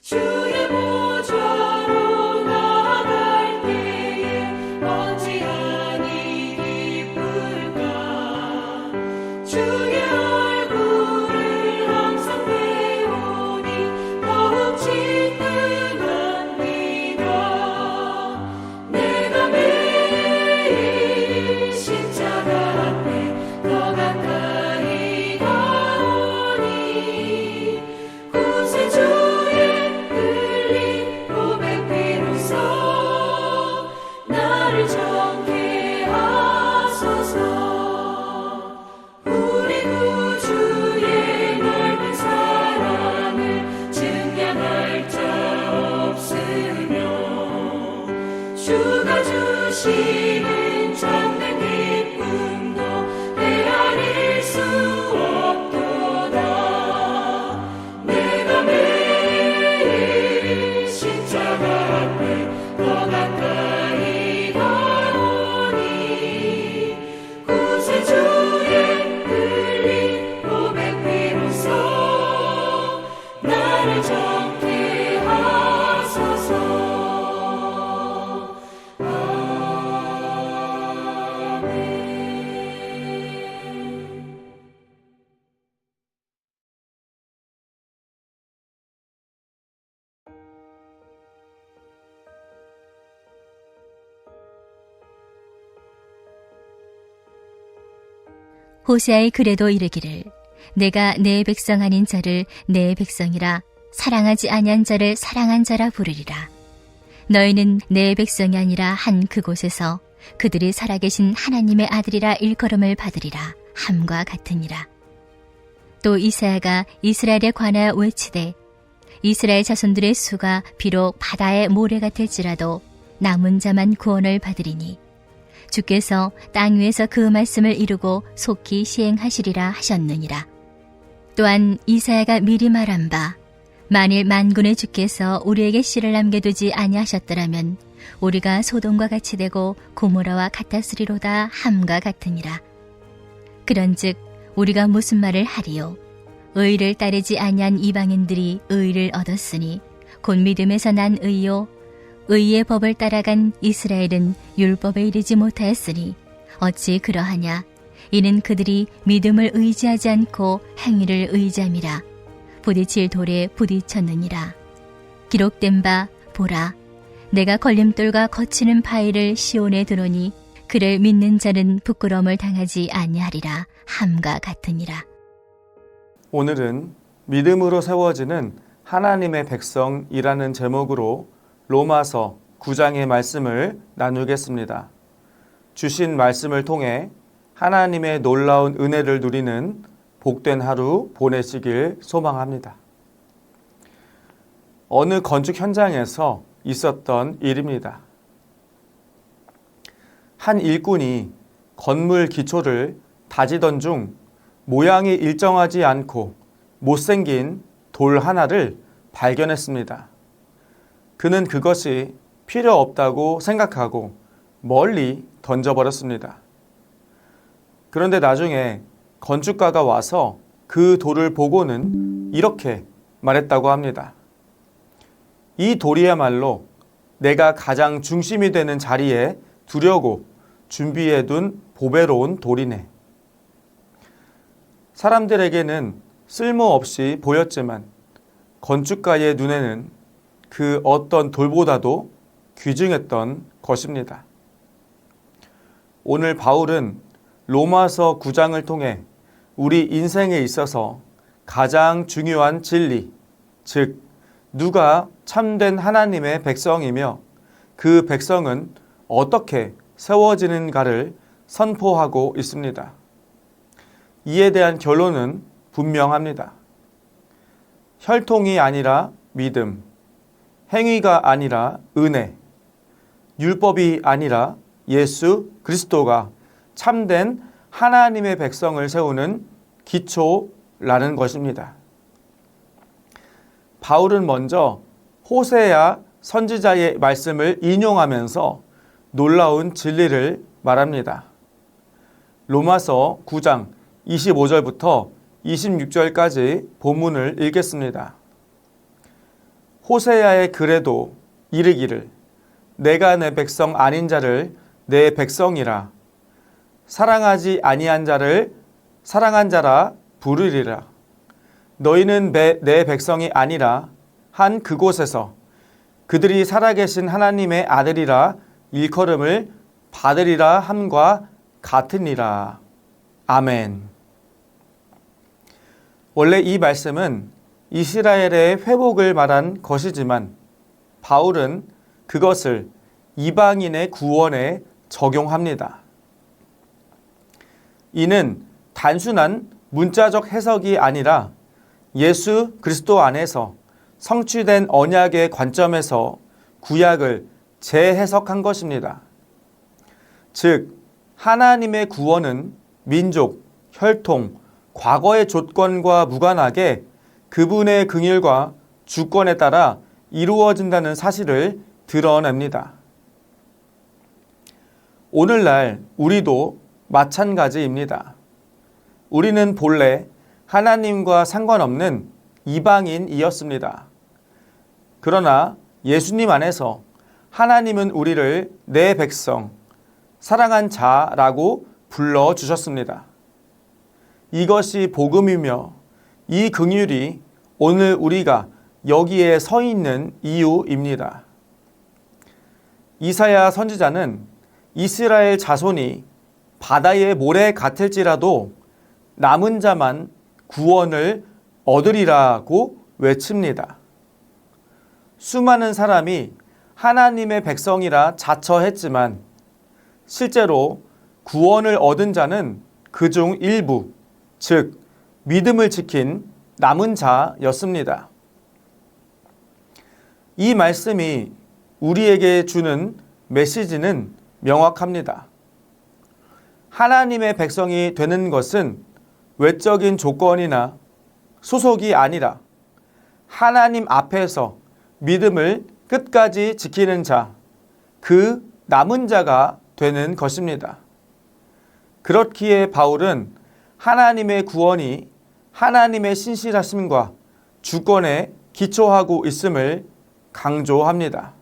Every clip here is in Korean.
주의 보좌로 나아갈 때에 어찌하니 기쁠까. 주의 얼굴을 항상 배우니 더욱 친근합니다. 내가 매일 십자가 앞에 더 가까이 가오니 구세 주의 흘린 보배 피로써 나를 정케 하소서. 우리 구주의 넓은 사랑을 증량할 자 없으며 주가 주시는 참된 기쁨도 헤아릴 수 없도다. 내가 매일 십자가 앞에 더 가까이 가오니 구세 주의 흘린 보배 피로써 나를 정케 하소서. 호세아의 글에도 이르기를 내가 내 백성 아닌 자를 내 백성이라 사랑하지 아니한 자를 사랑한 자라 부르리라. 너희는 내 백성이 아니라 한 그곳에서 그들이 살아계신 하나님의 아들이라 일컬음을 받으리라 함과 같으니라. 또 이사야가 이스라엘에 관하여 외치되 이스라엘 자손들의 수가 비록 바다의 모래 같을지라도 남은 자만 구원을 받으리니 주께서 땅 위에서 그 말씀을 이루고 속히 시행하시리라 하셨느니라. 또한 이사야가 미리 말한 바 만일 만군의 주께서 우리에게 씨를 남겨두지 아니하셨더라면 우리가 소돔과 같이 되고 고모라와 같았으리로다 함과 같으니라. 그런즉 우리가 무슨 말을 하리요. 의를 따르지 아니한 이방인들이 의를 얻었으니 곧 믿음에서 난 의요 의의 법을 따라간 이스라엘은 율법에 이르지 못하였으니 어찌 그러하냐. 이는 그들이 믿음을 의지하지 않고 행위를 의지함이라. 부딪힐 돌에 부딪혔느니라. 기록된 바 보라 내가 걸림돌과 거치는 바위를 시온에 두노니 그를 믿는 자는 부끄러움을 당하지 아니하리라 함과 같으니라. 오늘은 믿음으로 세워지는 하나님의 백성이라는 제목으로 로마서 9장의 말씀을 나누겠습니다. 주신 말씀을 통해 하나님의 놀라운 은혜를 누리는 복된 하루 보내시길 소망합니다. 어느 건축 현장에서 있었던 일입니다. 한 일꾼이 건물 기초를 다지던 중 모양이 일정하지 않고 못생긴 돌 하나를 발견했습니다. 그는 그것이 필요 없다고 생각하고 멀리 던져버렸습니다. 그런데 나중에 건축가가 와서 그 돌을 보고는 이렇게 말했다고 합니다. 이 돌이야말로 내가 가장 중심이 되는 자리에 두려고 준비해둔 보배로운 돌이네. 사람들에게는 쓸모없이 보였지만 건축가의 눈에는 그 어떤 돌보다도 귀중했던 것입니다. 오늘 바울은 로마서 9장을 통해 우리 인생에 있어서 가장 중요한 진리, 즉 누가 참된 하나님의 백성이며 그 백성은 어떻게 세워지는가를 선포하고 있습니다. 이에 대한 결론은 분명합니다. 혈통이 아니라 믿음, 행위가 아니라 은혜, 율법이 아니라 예수 그리스도가 참된 하나님의 백성을 세우는 기초라는 것입니다. 바울은 먼저 호세아 선지자의 말씀을 인용하면서 놀라운 진리를 말합니다. 로마서 9장 25절부터 26절까지 본문을 읽겠습니다. 호세아의 글에도 이르기를 내가 내 백성 아닌 자를 내 백성이라 사랑하지 아니한 자를 사랑한 자라 부르리라. 너희는 내 백성이 아니라 한 그곳에서 그들이 살아계신 하나님의 아들이라 일컬음을 받으리라 함과 같으니라. 아멘. 원래 이 말씀은 이스라엘의 회복을 말한 것이지만 바울은 그것을 이방인의 구원에 적용합니다. 이는 단순한 문자적 해석이 아니라 예수 그리스도 안에서 성취된 언약의 관점에서 구약을 재해석한 것입니다. 즉, 하나님의 구원은 민족, 혈통, 과거의 조건과 무관하게 그분의 긍휼과 주권에 따라 이루어진다는 사실을 드러냅니다. 오늘날 우리도 마찬가지입니다. 우리는 본래 하나님과 상관없는 이방인이었습니다. 그러나 예수님 안에서 하나님은 우리를 내 백성, 사랑한 자라고 불러주셨습니다. 이것이 복음이며 이 긍휼이 오늘 우리가 여기에 서 있는 이유입니다. 이사야 선지자는 이스라엘 자손이 바다의 모래 같을지라도 남은 자만 구원을 얻으리라고 외칩니다. 수많은 사람이 하나님의 백성이라 자처했지만 실제로 구원을 얻은 자는 그중 일부, 즉 믿음을 지킨 남은 자였습니다. 이 말씀이 우리에게 주는 메시지는 명확합니다. 하나님의 백성이 되는 것은 외적인 조건이나 소속이 아니라 하나님 앞에서 믿음을 끝까지 지키는 자, 그 남은 자가 되는 것입니다. 그렇기에 바울은 하나님의 구원이 하나님의 신실하심과 주권에 기초하고 있음을 강조합니다.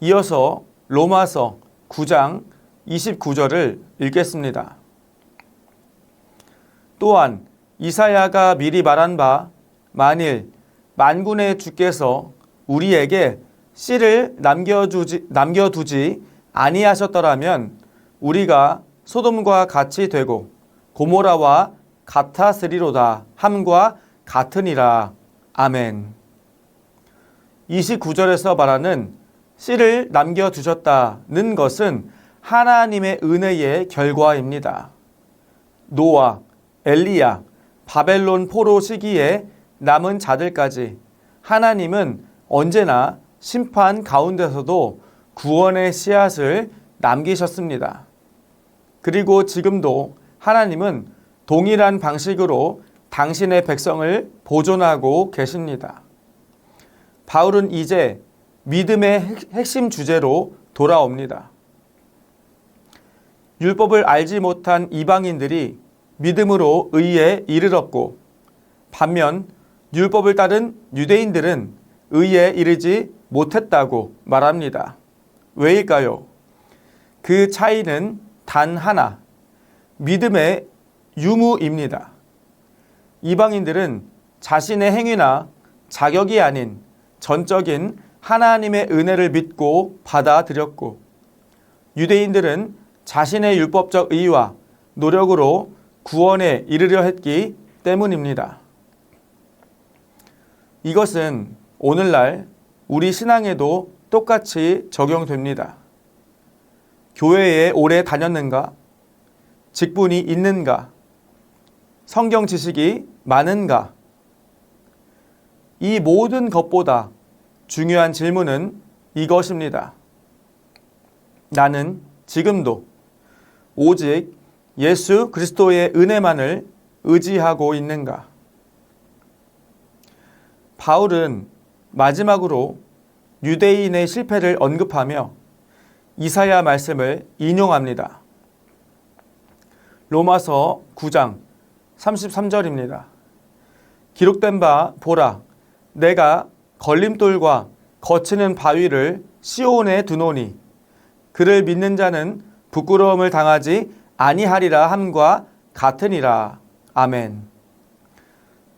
이어서 로마서 9장 29절을 읽겠습니다. 또한 이사야가 미리 말한 바 만일 만군의 주께서 우리에게 씨를 남겨두지 아니하셨더라면 우리가 소돔과 같이 되고 고모라와 같았으리로다 함과 같으니라. 아멘. 29절에서 말하는 씨를 남겨두셨다는 것은 하나님의 은혜의 결과입니다. 노아, 엘리야, 바벨론 포로 시기에 남은 자들까지 하나님은 언제나 심판 가운데서도 구원의 씨앗을 남기셨습니다. 그리고 지금도 하나님은 동일한 방식으로 당신의 백성을 보존하고 계십니다. 바울은 이제 믿음의 핵심 주제로 돌아옵니다. 율법을 알지 못한 이방인들이 믿음으로 의에 이르렀고 반면 율법을 따른 유대인들은 의에 이르지 못했다고 말합니다. 왜일까요? 그 차이는 단 하나, 믿음의 유무입니다. 이방인들은 자신의 행위나 자격이 아닌 전적인 하나님의 은혜를 믿고 받아들였고 유대인들은 자신의 율법적 의와 노력으로 구원에 이르려 했기 때문입니다. 이것은 오늘날 우리 신앙에도 똑같이 적용됩니다. 교회에 오래 다녔는가? 직분이 있는가? 성경 지식이 많은가? 이 모든 것보다 중요한 질문은 이것입니다. 나는 지금도 오직 예수 그리스도의 은혜만을 의지하고 있는가? 바울은 마지막으로 유대인의 실패를 언급하며 이사야 말씀을 인용합니다. 로마서 9장 33절입니다. 기록된 바 보라, 내가 걸림돌과 거치는 바위를 시온에 두노니 그를 믿는 자는 부끄러움을 당하지 아니하리라 함과 같으니라. 아멘.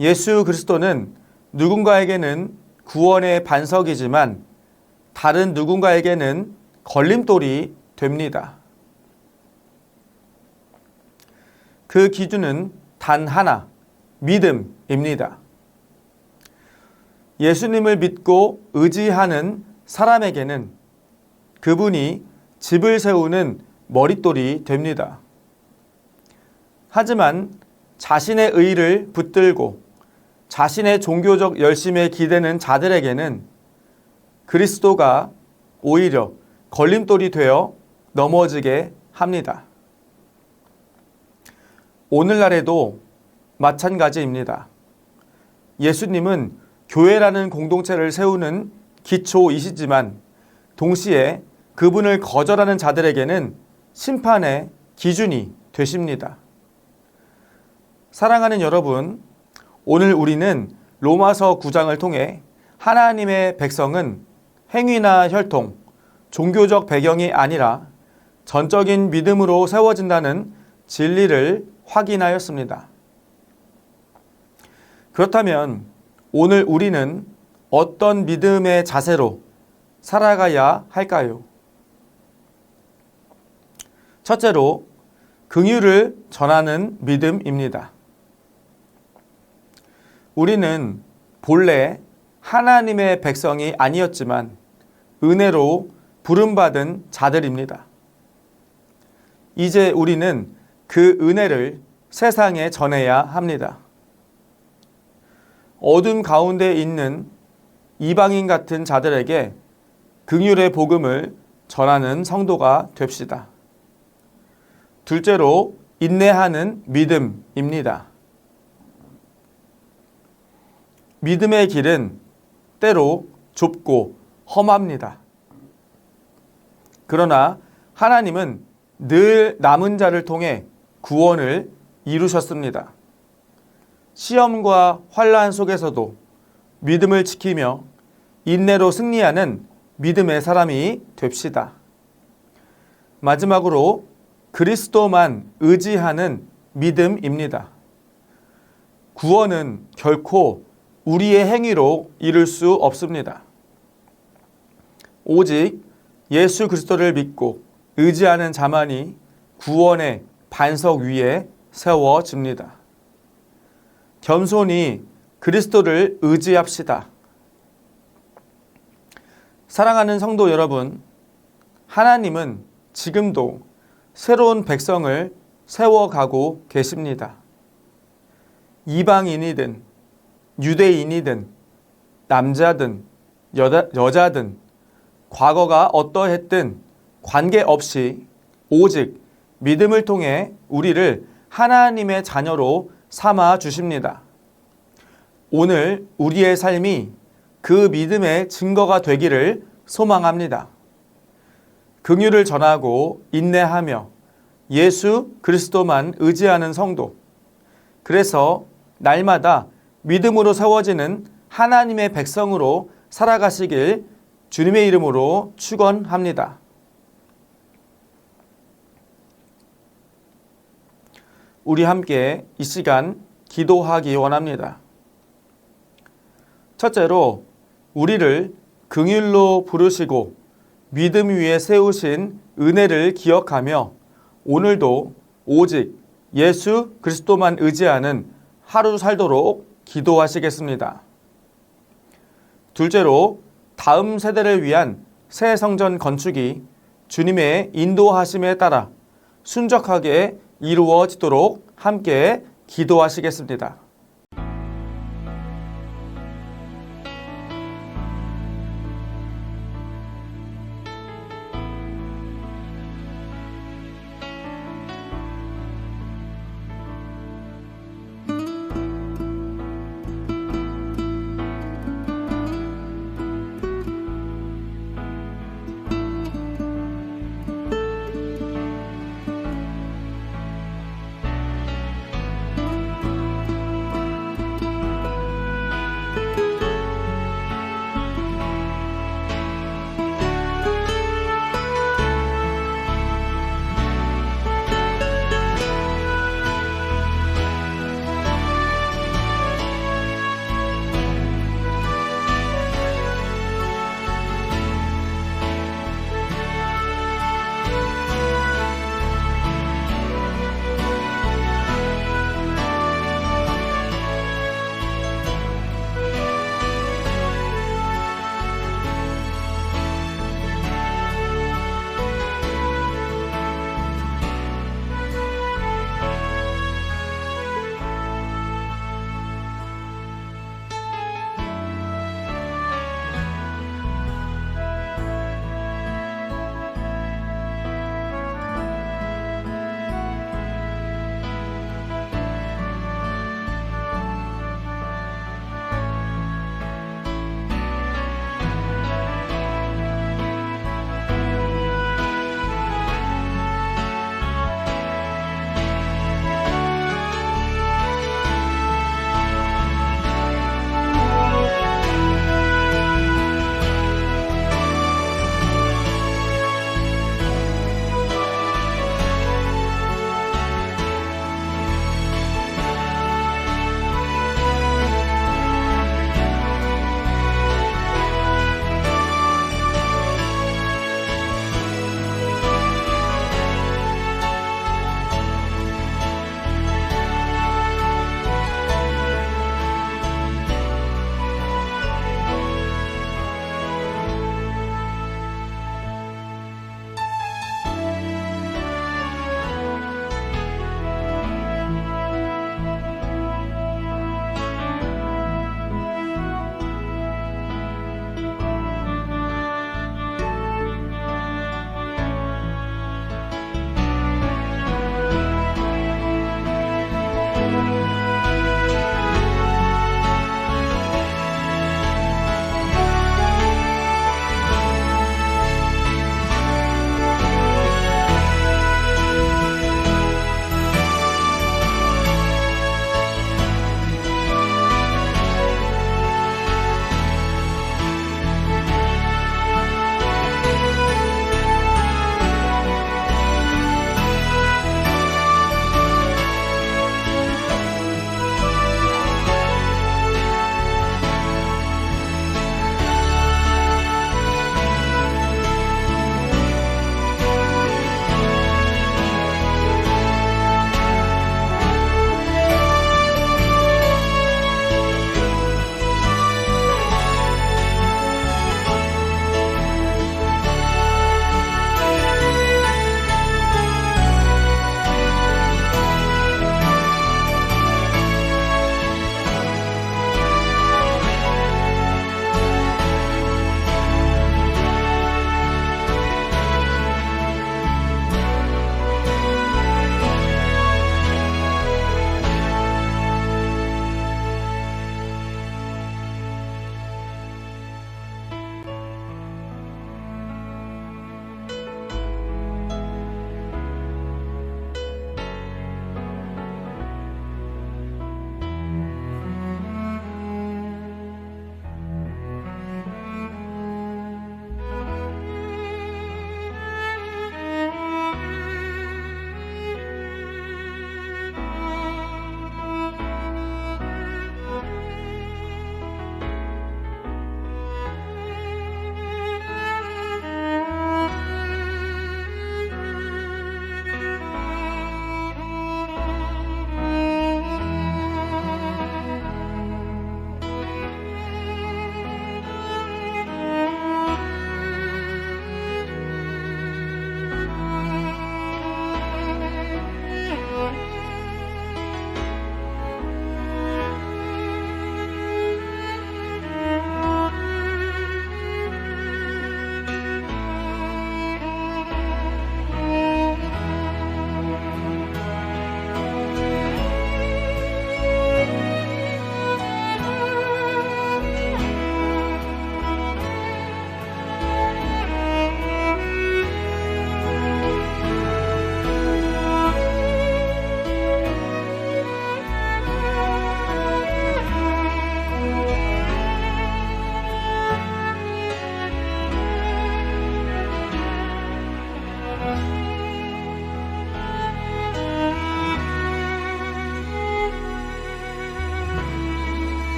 예수 그리스도는 누군가에게는 구원의 반석이지만 다른 누군가에게는 걸림돌이 됩니다. 그 기준은 단 하나, 믿음입니다. 예수님을 믿고 의지하는 사람에게는 그분이 집을 세우는 머릿돌이 됩니다. 하지만 자신의 의를 붙들고 자신의 종교적 열심에 기대는 자들에게는 그리스도가 오히려 걸림돌이 되어 넘어지게 합니다. 오늘날에도 마찬가지입니다. 예수님은 교회라는 공동체를 세우는 기초이시지만 동시에 그분을 거절하는 자들에게는 심판의 기준이 되십니다. 사랑하는 여러분, 오늘 우리는 로마서 9장을 통해 하나님의 백성은 행위나 혈통, 종교적 배경이 아니라 전적인 믿음으로 세워진다는 진리를 확인하였습니다. 그렇다면 오늘 우리는 어떤 믿음의 자세로 살아가야 할까요? 첫째로 긍휼을 전하는 믿음입니다. 우리는 본래 하나님의 백성이 아니었지만 은혜로 부름받은 자들입니다. 이제 우리는 그 은혜를 세상에 전해야 합니다. 어둠 가운데 있는 이방인 같은 자들에게 긍휼의 복음을 전하는 성도가 됩시다. 둘째로 인내하는 믿음입니다. 믿음의 길은 때로 좁고 험합니다. 그러나 하나님은 늘 남은 자를 통해 구원을 이루셨습니다. 시험과 환난 속에서도 믿음을 지키며 인내로 승리하는 믿음의 사람이 됩시다. 마지막으로 그리스도만 의지하는 믿음입니다. 구원은 결코 우리의 행위로 이룰 수 없습니다. 오직 예수 그리스도를 믿고 의지하는 자만이 구원의 반석 위에 세워집니다. 겸손히 그리스도를 의지합시다. 사랑하는 성도 여러분, 하나님은 지금도 새로운 백성을 세워가고 계십니다. 이방인이든 유대인이든 남자든 여자든 과거가 어떠했든 관계없이 오직 믿음을 통해 우리를 하나님의 자녀로 삼아 주십니다. 오늘 우리의 삶이 그 믿음의 증거가 되기를 소망합니다. 긍휼을 전하고 인내하며 예수 그리스도만 의지하는 성도, 그래서 날마다 믿음으로 세워지는 하나님의 백성으로 살아가시길 주님의 이름으로 축원합니다. 우리 함께 이 시간 기도하기 원합니다. 첫째로 우리를 긍휼로 부르시고 믿음 위에 세우신 은혜를 기억하며 오늘도 오직 예수 그리스도만 의지하는 하루 살도록 기도하시겠습니다. 둘째로 다음 세대를 위한 새 성전 건축이 주님의 인도하심에 따라 순적하게 이루어지도록 함께 기도하시겠습니다.